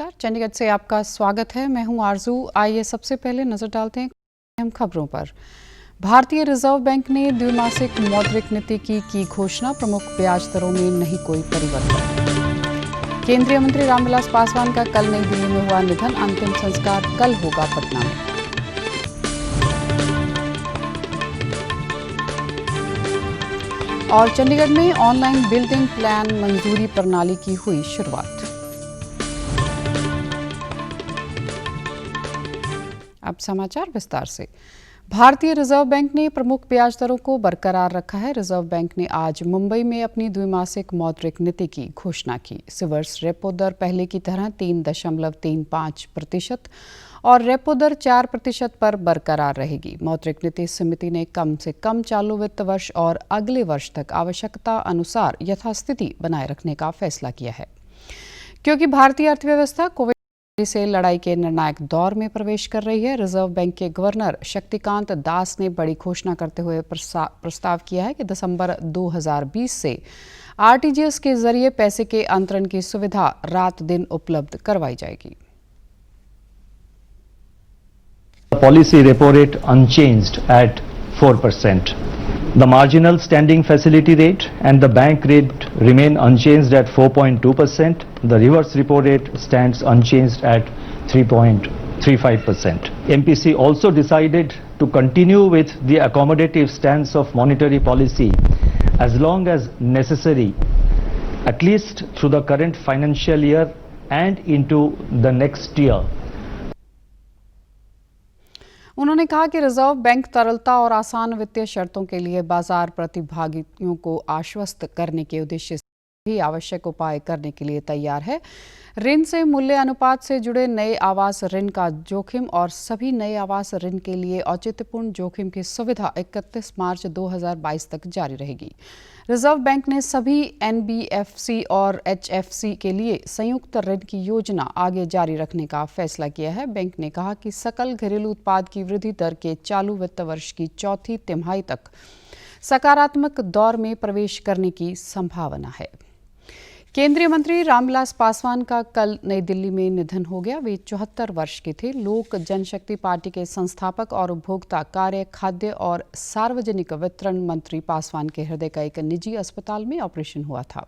नमस्कार, चंडीगढ़ से आपका स्वागत है। मैं हूं आरजू। आइए सबसे पहले नजर डालते हैं अहम खबरों पर। भारतीय रिजर्व बैंक ने द्विमासिक मौद्रिक नीति की घोषणा। प्रमुख ब्याज दरों में नहीं कोई परिवर्तन। केंद्रीय मंत्री रामविलास पासवान का कल नई दिल्ली में हुआ निधन। अंतिम संस्कार कल होगा पटना में। और चंडीगढ़ में ऑनलाइन बिल्डिंग प्लान मंजूरी प्रणाली की हुई शुरुआत। अब समाचार विस्तार से। भारतीय रिजर्व बैंक ने प्रमुख ब्याज दरों को बरकरार रखा है। रिजर्व बैंक ने आज मुंबई में अपनी द्विमासिक मौद्रिक नीति की घोषणा की। रिवर्स रेपो दर पहले की तरह 3.35% और रेपो दर 4% पर बरकरार रहेगी। मौद्रिक नीति समिति ने कम से कम चालू वित्त वर्ष और अगले वर्ष तक आवश्यकता अनुसार यथास्थिति बनाए रखने का फैसला किया है। क्योंकि भारतीय अर्थव्यवस्था कोविड से लड़ाई के निर्णायक दौर में प्रवेश कर रही है, रिजर्व बैंक के गवर्नर शक्तिकांत दास ने बड़ी घोषणा करते हुए प्रस्ताव किया है कि दिसंबर 2020 से आरटीजीएस के जरिए पैसे के अंतरण की सुविधा रात दिन उपलब्ध करवाई जाएगी। Policy repo rate unchanged at 4%. The marginal standing facility rate and the bank rate remain unchanged at 4.2%. The reverse repo rate stands unchanged at 3.35%. MPC also decided to continue with the accommodative stance of monetary policy as long as necessary, at least through the current financial year and into the next year. उन्होंने कहा कि reserve bank तरलता और आसान वित्तीय शर्तों के लिए बाजार प्रतिभागियों को आश्वस्त करने के उद्देश्य से भी आवश्यक उपाय करने के लिए तैयार है। ऋण से मूल्य अनुपात से जुड़े नए आवास ऋण का जोखिम और सभी नए आवास ऋण के लिए औचित्यपूर्ण जोखिम की सुविधा 31 मार्च 2022 तक जारी रहेगी। रिजर्व बैंक ने सभी एनबीएफसी और एचएफसी के लिए संयुक्त ऋण की योजना आगे जारी रखने का फैसला किया है। बैंक ने कहा कि सकल घरेलू उत्पाद की वृद्धि दर के चालू वित्त वर्ष की चौथी तिमाही तक सकारात्मक दौर में प्रवेश करने की संभावना है। केंद्रीय मंत्री रामविलास पासवान का कल नई दिल्ली में निधन हो गया। वे 74 वर्ष के थे। लोक जनशक्ति पार्टी के संस्थापक और उपभोक्ता कार्य, खाद्य और सार्वजनिक वितरण मंत्री पासवान के हृदय का एक निजी अस्पताल में ऑपरेशन हुआ था।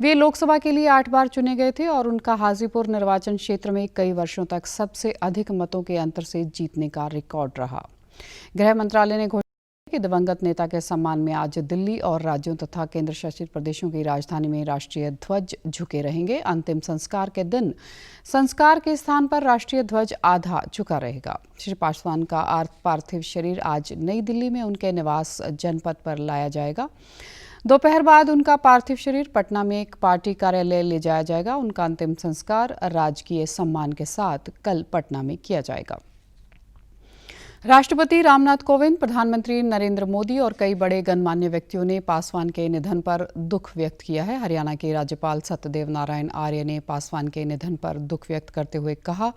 वे लोकसभा के लिए 8 बार चुने गए थे और उनका हाजीपुर निर्वाचन क्षेत्र में कई वर्षों तक सबसे अधिक मतों के अंतर से जीतने का रिकॉर्ड रहा। गृह मंत्रालय ने कि दिवंगत नेता के सम्मान में आज दिल्ली और राज्यों तथा केंद्र शासित प्रदेशों की राजधानी में राष्ट्रीय ध्वज झुके रहेंगे। अंतिम संस्कार के दिन संस्कार के स्थान पर राष्ट्रीय ध्वज आधा झुका रहेगा। श्री पासवान का पार्थिव शरीर आज नई दिल्ली में उनके निवास जनपद पर लाया जाएगा। दोपहर बाद उनका पार्थिव शरीर पटना में एक पार्टी कार्यालय ले जाया जाएगा। उनका अंतिम संस्कार राजकीय सम्मान के साथ कल पटना में किया जाएगा। राष्ट्रपति रामनाथ कोविंद, प्रधानमंत्री नरेंद्र मोदी और कई बड़े गणमान्य व्यक्तियों ने पासवान के निधन पर दुख व्यक्त किया है। हरियाणा के राज्यपाल सत्यदेव नारायण आर्य ने पासवान के निधन पर दुख व्यक्त करते हुए कहा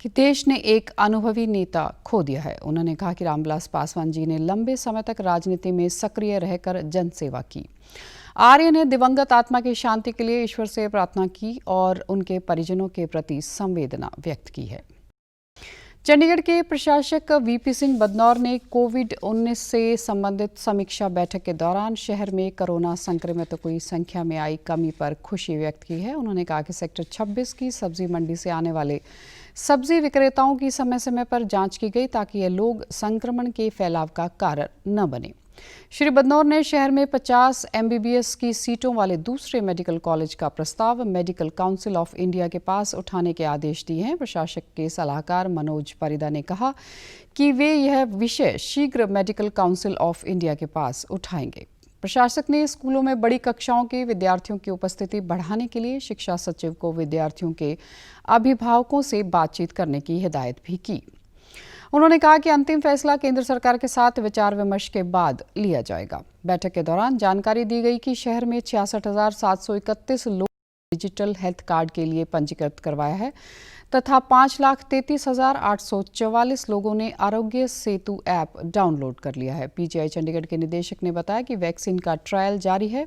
कि देश ने एक अनुभवी नेता खो दिया है। उन्होंने कहा कि रामविलास पासवान जी ने लंबे समय तक राजनीति में सक्रिय रहकर जनसेवा की। आर्य ने दिवंगत आत्मा की शांति के लिए ईश्वर से प्रार्थना की और उनके परिजनों के प्रति संवेदना व्यक्त की है। चंडीगढ़ के प्रशासक वीपी सिंह बदनौर ने कोविड-19 से संबंधित समीक्षा बैठक के दौरान शहर में कोरोना संक्रमितों की संख्या में आई कमी पर खुशी व्यक्त की है। उन्होंने कहा कि सेक्टर 26 की सब्जी मंडी से आने वाले सब्जी विक्रेताओं की समय समय पर जांच की गई ताकि ये लोग संक्रमण के फैलाव का कारण न बने। श्री बदनौर ने शहर में 50 एमबीबीएस की सीटों वाले दूसरे मेडिकल कॉलेज का प्रस्ताव मेडिकल काउंसिल ऑफ इंडिया के पास उठाने के आदेश दिए हैं। प्रशासक के सलाहकार मनोज परिदा ने कहा कि वे यह विषय शीघ्र मेडिकल काउंसिल ऑफ इंडिया के पास उठाएंगे। प्रशासक ने स्कूलों में बड़ी कक्षाओं के विद्यार्थियों की उपस्थिति बढ़ाने के लिए शिक्षा सचिव को विद्यार्थियों के अभिभावकों से बातचीत करने की हिदायत भी की। उन्होंने कहा कि अंतिम फैसला केंद्र सरकार के साथ विचार विमर्श के बाद लिया जाएगा। बैठक के दौरान जानकारी दी गई कि शहर में 66,731 लोग डिजिटल हेल्थ कार्ड के लिए पंजीकृत करवाया है तथा 5,33,844 लोगों ने आरोग्य सेतु ऐप डाउनलोड कर लिया है। पीजीआई चंडीगढ़ के निदेशक ने बताया कि वैक्सीन का ट्रायल जारी है।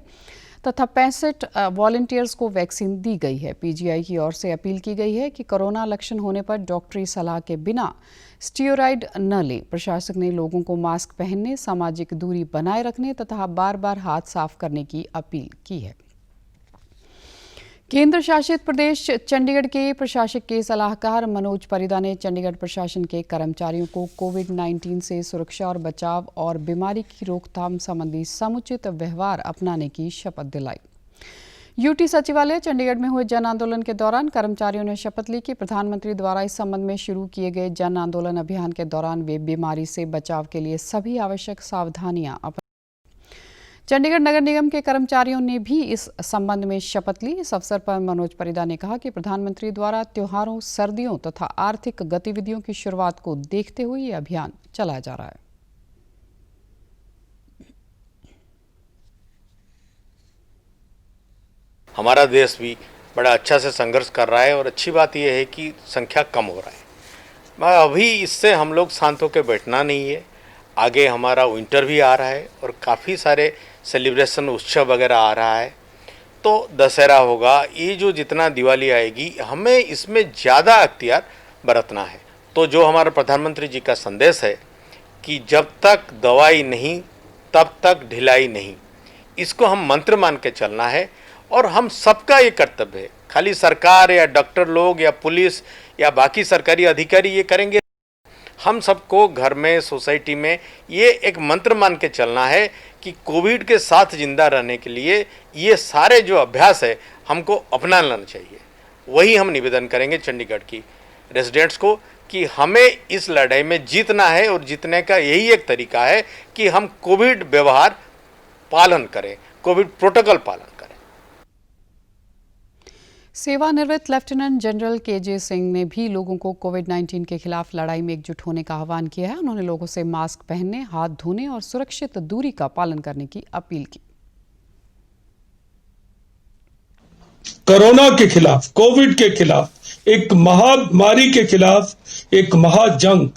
तथा 65 वॉलंटियर्स को वैक्सीन दी गई है। पीजीआई की ओर से अपील की गई है कि कोरोना लक्षण होने पर डॉक्टरी सलाह के बिना स्टीरॉयड न लें। प्रशासक ने लोगों को मास्क पहनने, सामाजिक दूरी बनाए रखने तथा बार-बार हाथ साफ करने की अपील की है। केंद्र शासित प्रदेश चंडीगढ़ के प्रशासक के सलाहकार मनोज परिदा ने चंडीगढ़ प्रशासन के कर्मचारियों को कोविड-19 से सुरक्षा और बचाव और बीमारी की रोकथाम संबंधी समुचित व्यवहार अपनाने की शपथ दिलाई। यूटी सचिवालय चंडीगढ़ में हुए जन आंदोलन के दौरान कर्मचारियों ने शपथ ली कि प्रधानमंत्री द्वारा इस संबंध में शुरू किए गए जन आंदोलन अभियान के दौरान वे बीमारी से बचाव के लिए सभी आवश्यक सावधानियां चंडीगढ़ नगर निगम के कर्मचारियों ने भी इस संबंध में शपथ ली। इस अवसर पर मनोज परिदा ने कहा कि प्रधानमंत्री द्वारा त्योहारों, सर्दियों तथा आर्थिक गतिविधियों की शुरुआत को देखते हुए ये अभियान चलाया जा रहा है। हमारा देश भी बड़ा अच्छा से संघर्ष कर रहा है और अच्छी बात यह है कि संख्या कम हो रहा है। अभी इससे हम लोग शांत होकर बैठना नहीं है। आगे हमारा विंटर भी आ रहा है और काफ़ी सारे सेलिब्रेशन उत्सव वगैरह आ रहा है। तो दशहरा होगा, ये जो जितना दिवाली आएगी, हमें इसमें ज़्यादा अख्तियार बरतना है। तो जो हमारा प्रधानमंत्री जी का संदेश है कि जब तक दवाई नहीं तब तक ढिलाई नहीं, इसको हम मंत्र मान के चलना है और हम सबका ये कर्तव्य है। खाली सरकार या डॉक्टर लोग या पुलिस या बाकी सरकारी अधिकारी ये करेंगे, हम सबको घर में, सोसाइटी में ये एक मंत्र मान के चलना है कि कोविड के साथ जिंदा रहने के लिए ये सारे जो अभ्यास है हमको अपना लेना चाहिए। वही हम निवेदन करेंगे चंडीगढ़ की रेजिडेंट्स को कि हमें इस लड़ाई में जीतना है और जीतने का यही एक तरीका है कि हम कोविड व्यवहार पालन करें, कोविड प्रोटोकॉल पालन करें। सेवानिवृत्त लेफ्टिनेंट जनरल केजे सिंह ने भी लोगों को कोविड-19 के खिलाफ लड़ाई में एकजुट होने का आह्वान किया है। उन्होंने लोगों से मास्क पहनने, हाथ धोने और सुरक्षित दूरी का पालन करने की अपील की। कोरोना के खिलाफ, कोविड के खिलाफ, एक महामारी के खिलाफ एक महाजंग,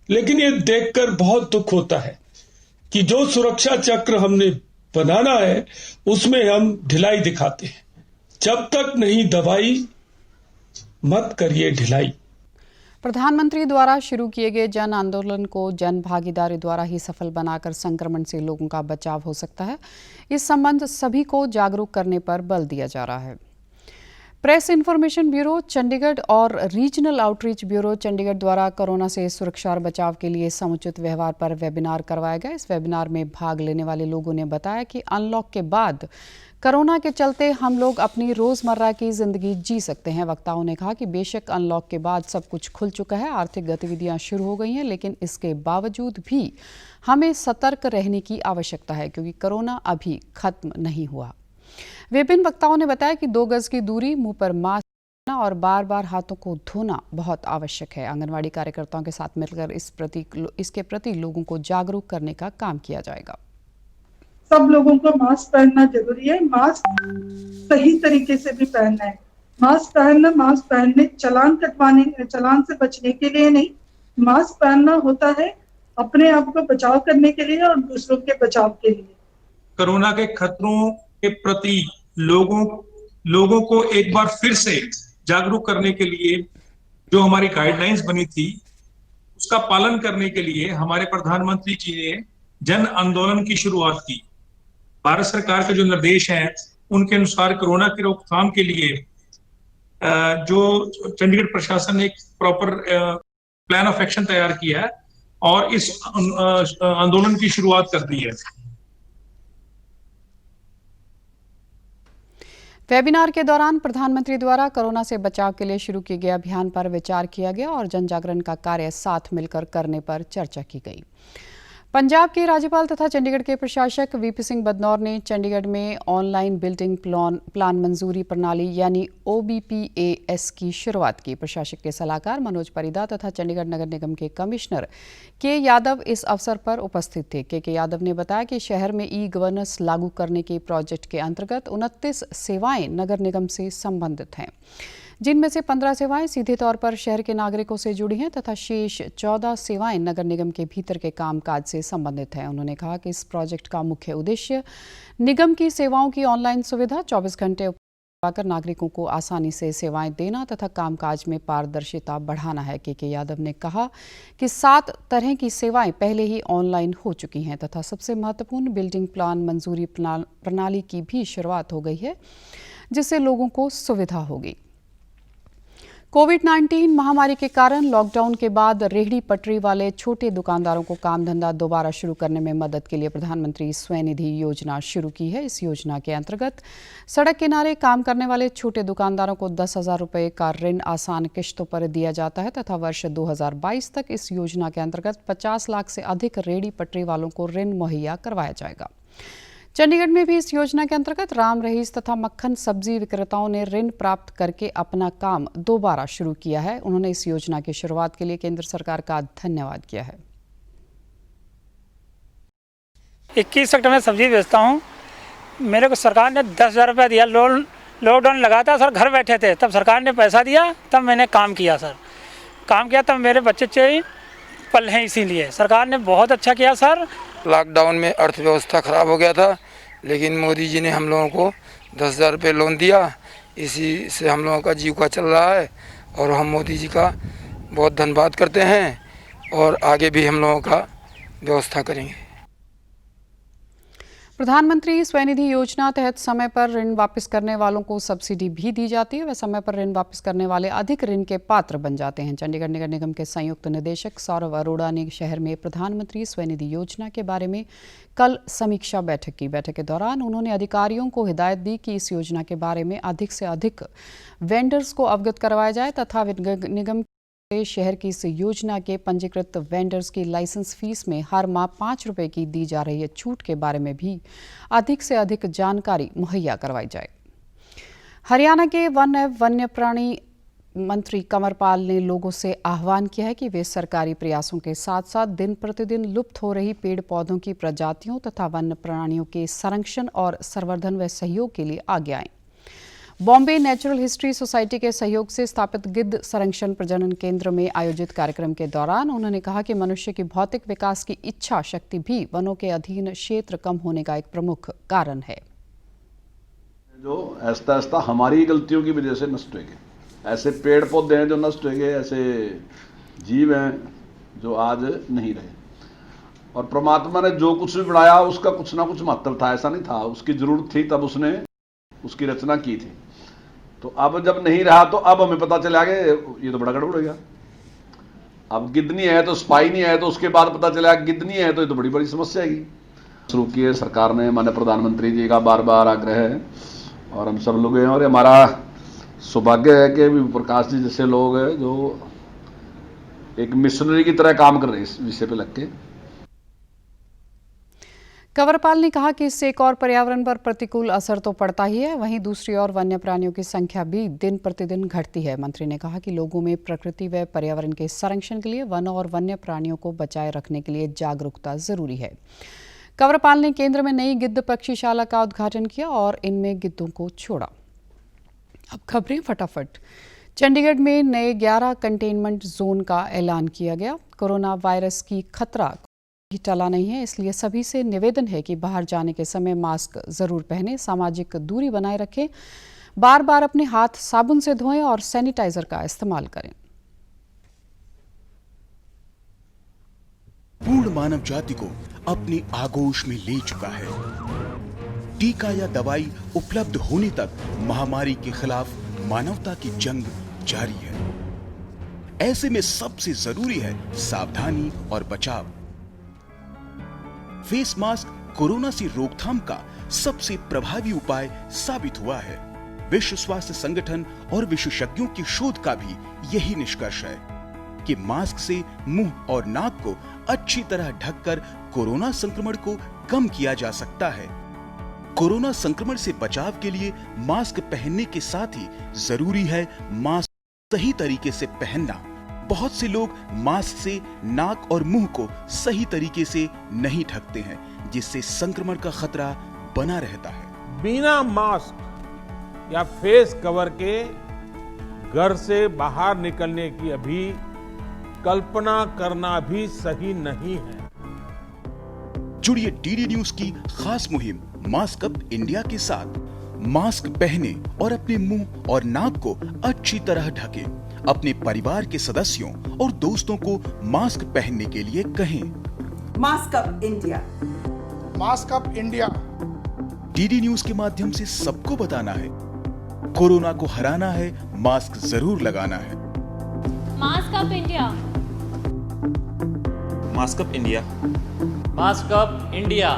लेकिन ये देखकर बहुत दुख होता है कि जो सुरक्षा चक्र हमने बनाना है उसमें हम ढिलाई दिखाते हैं। जब तक नहीं दवाई, मत करिए ढिलाई। प्रधानमंत्री द्वारा शुरू किए गए जन आंदोलन को जन भागीदारी द्वारा ही सफल बनाकर संक्रमण से लोगों का बचाव हो सकता है। इस संबंध सभी को जागरूक करने पर बल दिया जा रहा है। प्रेस इन्फॉर्मेशन ब्यूरो चंडीगढ़ और रीजनल आउटरीच ब्यूरो चंडीगढ़ द्वारा कोरोना से सुरक्षा और बचाव के लिए समुचित व्यवहार पर वेबिनार करवाया गया। इस वेबिनार में भाग लेने वाले लोगों ने बताया कि अनलॉक के बाद कोरोना के चलते हम लोग अपनी रोजमर्रा की जिंदगी जी सकते हैं। वक्ताओं ने कहा कि बेशक अनलॉक के बाद सब कुछ खुल चुका है, आर्थिक गतिविधियां शुरू हो गई हैं, लेकिन इसके बावजूद भी हमें सतर्क रहने की आवश्यकता है क्योंकि कोरोना अभी खत्म नहीं हुआ। विभिन्न वक्ताओं ने बताया कि 2 गज की दूरी, मुंह पर मास्क और बार-बार हाथों को धोना बहुत आवश्यक है। आंगनवाड़ी कार्यकर्ताओं के साथ मिलकर इसके प्रति लोगों को जागरूक करने का काम किया जाएगा। सब लोगों को मास्क पहनना जरूरी है। मास्क सही तरीके से भी पहनना है। मास्क पहनने चालान से बचने के लिए नहीं, मास्क पहनना होता है अपने आप को बचाव करने के लिए और दूसरों के बचाव के लिए। कोरोना के खतरों के प्रति लोगों को एक बार फिर से जागरूक करने के लिए जो हमारी गाइडलाइंस बनी थी उसका पालन करने के लिए हमारे प्रधानमंत्री जी ने जन आंदोलन की शुरुआत की। भारत सरकार के जो निर्देश हैं उनके अनुसार कोरोना की रोकथाम के लिए जो चंडीगढ़ प्रशासन ने एक प्रॉपर प्लान ऑफ एक्शन तैयार किया है और इस आंदोलन की शुरुआत कर दी है। वेबिनार के दौरान प्रधानमंत्री द्वारा कोरोना से बचाव के लिए शुरू किए गए अभियान पर विचार किया गया और जन जागरण का कार्य साथ मिलकर करने पर चर्चा की गई। पंजाब के राज्यपाल तथा चंडीगढ़ के प्रशासक वीपी सिंह बदनौर ने चंडीगढ़ में ऑनलाइन बिल्डिंग प्लान मंजूरी प्रणाली यानी OBPAS की शुरुआत की। प्रशासक के सलाहकार मनोज परिदा तथा चंडीगढ़ नगर निगम के कमिश्नर के यादव इस अवसर पर उपस्थित थे। के यादव ने बताया कि शहर में ई-गवर्नेंस लागू करने के प्रोजेक्ट के अंतर्गत 29 सेवाएं नगर निगम से संबंधित हैं। जिनमें से 15 सेवाएं सीधे तौर पर शहर के नागरिकों से जुड़ी हैं तथा शेष 14 सेवाएं नगर निगम के भीतर के कामकाज से संबंधित हैं। उन्होंने कहा कि इस प्रोजेक्ट का मुख्य उद्देश्य निगम की सेवाओं की ऑनलाइन सुविधा 24 घंटे कर नागरिकों को आसानी से सेवाएं देना तथा कामकाज में पारदर्शिता बढ़ाना है। के यादव ने कहा कि 7 तरह की सेवाएं पहले ही ऑनलाइन हो चुकी हैं तथा सबसे महत्वपूर्ण बिल्डिंग प्लान मंजूरी प्रणाली की भी शुरुआत हो गई है, जिससे लोगों को सुविधा होगी। कोविड-19 महामारी के कारण लॉकडाउन के बाद रेहड़ी पटरी वाले छोटे दुकानदारों को काम धंधा दोबारा शुरू करने में मदद के लिए प्रधानमंत्री स्वनिधि योजना शुरू की है। इस योजना के अंतर्गत सड़क किनारे काम करने वाले छोटे दुकानदारों को 10,000 रुपये का ऋण आसान किश्तों पर दिया जाता है तथा वर्ष 2022 तक इस योजना के अंतर्गत 50 लाख से अधिक रेहड़ी पटरी वालों को ऋण मुहैया करवाया जाएगा। चंडीगढ़ में भी इस योजना के अंतर्गत राम रहीस तथा मक्खन सब्जी विक्रेताओं ने ऋण प्राप्त करके अपना काम दोबारा शुरू किया है। उन्होंने इस योजना की शुरुआत के लिए केंद्र सरकार का धन्यवाद किया है। 21 सेक्टर में सब्जी बेचता हूँ। मेरे को सरकार ने 10,000 रुपया दिया। लॉकडाउन लगा था सर, घर बैठे थे, तब सरकार ने पैसा दिया, तब मैंने काम किया सर। काम किया तब मेरे बच्चे पल हैं, इसीलिए सरकार ने बहुत अच्छा किया सर। लॉकडाउन में अर्थव्यवस्था खराब हो गया था, लेकिन मोदी जी ने हम लोगों को 10,000 रुपये लोन दिया। इसी से हम लोगों का जीविका चल रहा है और हम मोदी जी का बहुत धन्यवाद करते हैं और आगे भी हम लोगों का व्यवस्था करेंगे। प्रधानमंत्री स्वनिधि योजना तहत समय पर ऋण वापस करने वालों को सब्सिडी भी दी जाती है। वे समय पर ऋण वापस करने वाले अधिक ऋण के पात्र बन जाते हैं। चंडीगढ़ नगर निगम के संयुक्त निदेशक सौरभ अरोड़ा ने शहर में प्रधानमंत्री स्वनिधि योजना के बारे में कल समीक्षा बैठक की। बैठक के दौरान उन्होंने अधिकारियों को हिदायत दी कि इस योजना के बारे में अधिक से अधिक वेंडर्स को अवगत करवाया जाए तथा निगम शहर की इस योजना के पंजीकृत वेंडर्स की लाइसेंस फीस में हर माह 5 रुपये की दी जा रही है छूट के बारे में भी अधिक से अधिक जानकारी मुहैया करवाई जाए। हरियाणा के वन एवं वन्य प्राणी मंत्री कंवरपाल ने लोगों से आह्वान किया है कि वे सरकारी प्रयासों के साथ साथ दिन प्रतिदिन लुप्त हो रही पेड़ पौधों की प्रजातियों तथा वन्य प्राणियों के संरक्षण और संवर्धन व सहयोग के लिए आगे आएं। बॉम्बे नेचुरल हिस्ट्री सोसाइटी के सहयोग से स्थापित गिद्ध संरक्षण प्रजनन केंद्र में आयोजित कार्यक्रम के दौरान उन्होंने कहा कि मनुष्य की भौतिक विकास की इच्छा शक्ति भी वनों के अधीन क्षेत्र कम होने का एक प्रमुख कारण है। जो ऐसा ऐसा हमारी गलतियों की वजह से नष्ट हो गए, ऐसे पेड़ पौधे हैं जो नष्ट हो गए, ऐसे जीव हैं जो आज नहीं रहे। और परमात्मा ने जो कुछ भी बनाया उसका कुछ ना कुछ महत्व था, ऐसा नहीं था उसकी जरूरत थी तब उसने उसकी रचना की थी। तो अब जब नहीं रहा तो अब हमें पता चला कि ये तो बड़ा गड़बड़ हो गया। अब गिद्ध नहीं है तो स्पाई नहीं है, तो उसके बाद पता चला गिद्ध नहीं है तो ये तो बड़ी बड़ी समस्या है। शुरू किए सरकार ने, माननीय प्रधानमंत्री जी का बार बार आग्रह है और हम सब लोग हैं और हमारा सौभाग्य है कि प्रकाश जी जैसे लोग हैं जो एक मिशनरी की तरह काम कर रहे हैं इस विषय पे लग के। कंवरपाल ने कहा कि इससे एक और पर्यावरण पर प्रतिकूल असर तो पड़ता ही है, वहीं दूसरी ओर वन्य प्राणियों की संख्या भी दिन प्रतिदिन घटती है। मंत्री ने कहा कि लोगों में प्रकृति व पर्यावरण के संरक्षण के लिए वन और वन्य प्राणियों को बचाए रखने के लिए जागरूकता जरूरी है। कंवरपाल ने केंद्र में नई गिद्ध पक्षीशाला का उद्घाटन किया और इनमें गिद्धों को छोड़ा। अब खबरें फटाफट। चंडीगढ़ में नए 11 कंटेनमेंट जोन का ऐलान किया गया। कोरोना वायरस की खतरा भी टला नहीं है, इसलिए सभी से निवेदन है कि बाहर जाने के समय मास्क जरूर पहनें, सामाजिक दूरी बनाए रखें, बार बार अपने हाथ साबुन से धोएं और सैनिटाइजर का इस्तेमाल करें। पूर्ण मानव जाति को अपनी आगोश में ले चुका है। टीका या दवाई उपलब्ध होने तक महामारी के खिलाफ मानवता की जंग जारी है। ऐसे में सबसे जरूरी है सावधानी और बचाव। फेस मास्क कोरोना से रोकथाम का सबसे प्रभावी उपाय साबित हुआ है। विश्व स्वास्थ्य संगठन और विशेषज्ञों की शोध का भी यही निष्कर्ष है कि मास्क से मुंह और नाक को अच्छी तरह ढककर कोरोना संक्रमण को कम किया जा सकता है। कोरोना संक्रमण से बचाव के लिए मास्क पहनने के साथ ही जरूरी है मास्क सही तरीके से पहनना। बहुत से लोग मास्क से नाक और मुंह को सही तरीके से नहीं ढकते हैं, जिससे संक्रमण का खतरा बना रहता है। बिना मास्क या फेस कवर के घर से बाहर निकलने की अभी कल्पना करना भी सही नहीं है। जुड़िए डीडी न्यूज की खास मुहिम मास्क अप इंडिया के साथ। मास्क पहने और अपने मुंह और नाक को अच्छी तरह ढकें। अपने परिवार के सदस्यों और दोस्तों को मास्क पहनने के लिए कहें। Mask up India, mask up India. DD news के माध्यम से सबको बताना है, कोरोना को हराना है, मास्क जरूर लगाना है। Mask up India, mask up India, mask up India.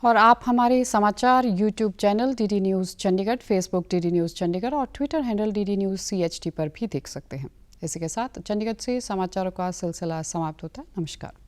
और आप हमारे समाचार YouTube channel DD news Chandigarh, Facebook DD news Chandigarh और Twitter handle DD news CHT पर भी देख सकते हैं। इसी के साथ चंडीगढ़ से समाचारों का सिलसिला समाप्त होता है। नमस्कार।